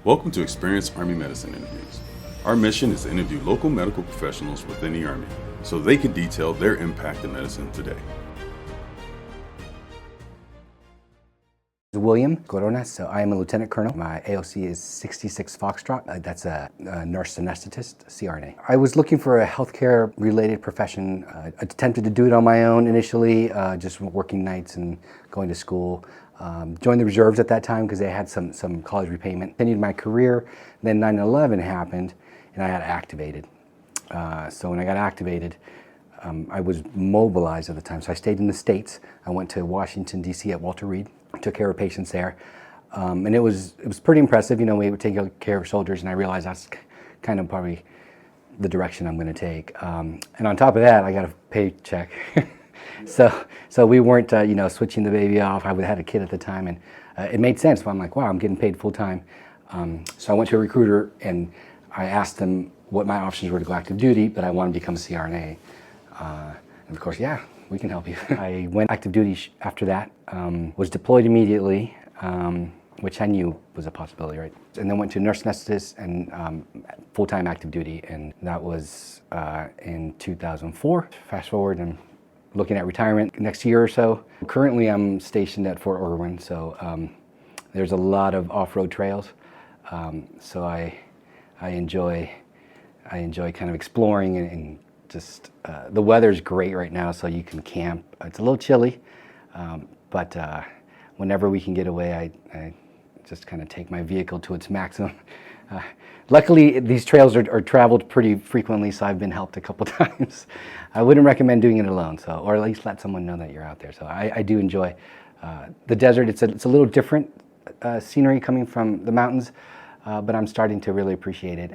Welcome to Experienced Army Medicine Interviews. Our mission is to interview local medical professionals within the Army so they can detail their impact in medicine today. William Corona, so I am a lieutenant colonel. My AOC is 66 Foxtrot. That's a nurse anesthetist, CRNA. I was looking for a healthcare related profession. I attempted to do it on my own initially, just working nights and going to school. Joined the reserves at that time because they had some college repayment. Continued my career, then 9/11 happened and I got activated. So when I got activated, I was mobilized at the time. So I stayed in the States. I went to Washington, D.C. at Walter Reed. Took care of patients there, and it was pretty impressive. You know, we would take care of soldiers, and I realized that's kind of probably the direction I'm going to take. And on top of that, I got a paycheck, so we weren't switching the baby off. I had a kid at the time, and it made sense. But I'm like, wow, I'm getting paid full time. So I went to a recruiter and I asked them what my options were to go active duty, but I wanted to become a CRNA, and of course, yeah. We can help you. I went active duty after that, was deployed immediately, which I knew was a possibility, right? And then went to nurse anesthetist and full-time active duty, and that was in 2004. Fast forward, I'm looking at retirement next year or so. Currently, I'm stationed at Fort Irwin, so there's a lot of off-road trails. So I enjoy kind of exploring and just the weather's great right now, so you can camp. It's a little chilly, but whenever we can get away, I just kind of take my vehicle to its maximum. Luckily, these trails are traveled pretty frequently, so I've been helped a couple times. I wouldn't recommend doing it alone, or at least let someone know that you're out there. So I do enjoy the desert. It's a little different scenery coming from the mountains, but I'm starting to really appreciate it.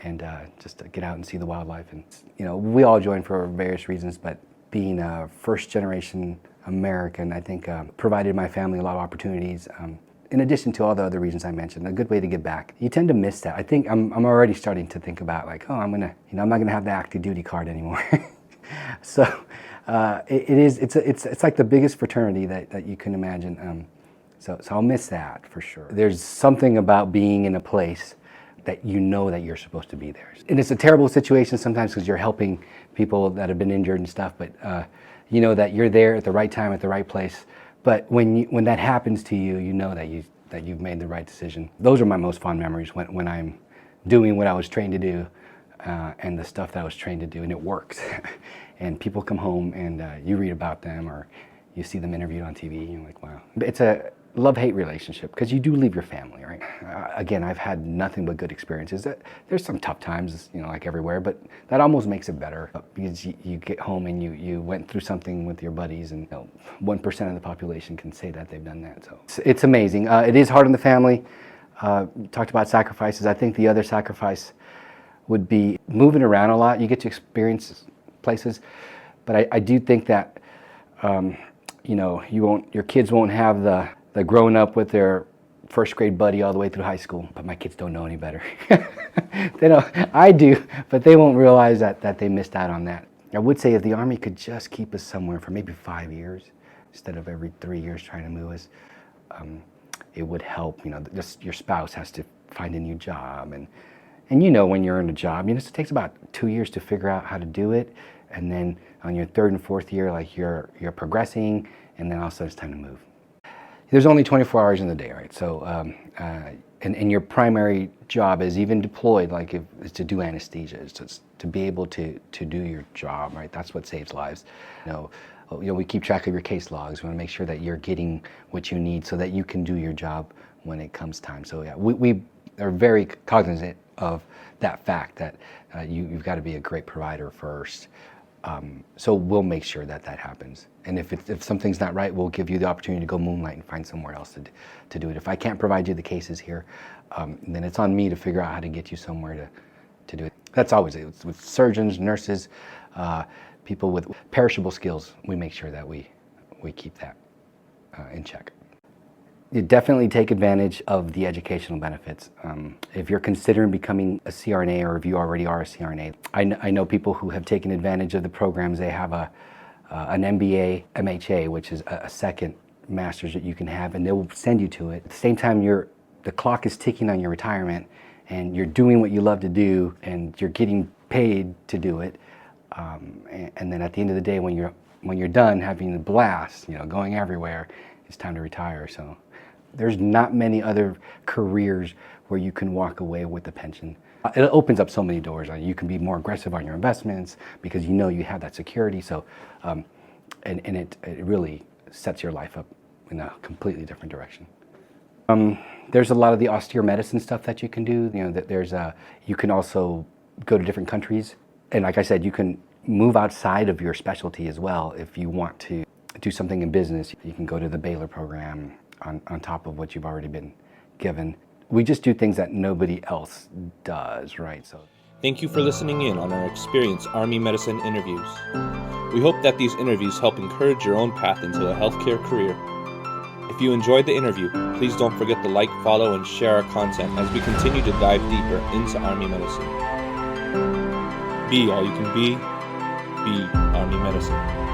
And just to get out and see the wildlife. And we all join for various reasons, but being a first-generation American, I think provided my family a lot of opportunities. In addition to all the other reasons I mentioned, a good way to give back. You tend to miss that. I think I'm already starting to think about like, I'm not gonna have the active duty card anymore. So it's like the biggest fraternity that you can imagine. So I'll miss that for sure. There's something about being in a place that you know that you're supposed to be there. And it's a terrible situation sometimes because you're helping people that have been injured and stuff, but you know that you're there at the right time, at the right place. But when that happens to you, you know that you've made the right decision. Those are my most fond memories when I'm doing what I was trained to do and the stuff that I was trained to do, and it works. And people come home and you read about them or you see them interviewed on TV and you're like, wow. It's a love-hate relationship because you do leave your family, right? Again, I've had nothing but good experiences. There's some tough times, like everywhere, but that almost makes it better because you get home and you went through something with your buddies, and 1% of the population can say that they've done that. So it's amazing. It is hard on the family. Talked about sacrifices. I think the other sacrifice would be moving around a lot. You get to experience places, but I do think that your kids won't have the growing up with their first grade buddy all the way through high school, but my kids don't know any better. They don't. I do, but they won't realize that they missed out on that. I would say if the Army could just keep us somewhere for maybe 5 years instead of every 3 years trying to move us, it would help. Just your spouse has to find a new job, and when you're in a job, it takes about 2 years to figure out how to do it, and then on your third and fourth year, like you're progressing, and then also it's time to move. There's only 24 hours in the day, right? So, and your primary job is even deployed, is to do anesthesia, is to be able to do your job, right? That's what saves lives. We keep track of your case logs. We want to make sure that you're getting what you need so that you can do your job when it comes time. So yeah, we are very cognizant of that fact that you've got to be a great provider first. So we'll make sure that happens. And if something's not right, we'll give you the opportunity to go moonlight and find somewhere else to do it. If I can't provide you the cases here, then it's on me to figure out how to get you somewhere to do it. That's always it. It's with surgeons, nurses, people with perishable skills. We make sure that we keep that in check. You definitely take advantage of the educational benefits. If you're considering becoming a CRNA, or if you already are a CRNA, I know people who have taken advantage of the programs. They have an MBA, MHA, which is a second master's that you can have, and they will send you to it. At the same time, the clock is ticking on your retirement, and you're doing what you love to do, and you're getting paid to do it. And then at the end of the day, when you're done having a blast, going everywhere, it's time to retire. So there's not many other careers where you can walk away with a pension. It opens up so many doors. You can be more aggressive on your investments because you have that security. So, and it really sets your life up in a completely different direction. There's a lot of the austere medicine stuff that you can do. You can also go to different countries. And like I said, you can move outside of your specialty as well. If you want to do something in business, you can go to the Baylor program on top of what you've already been given. We just do things that nobody else does, right? So, thank you for listening in on our Experience Army Medicine interviews. We hope that these interviews help encourage your own path into a healthcare career. If you enjoyed the interview, please don't forget to like, follow, and share our content as we continue to dive deeper into Army medicine. Be all you can be Army medicine.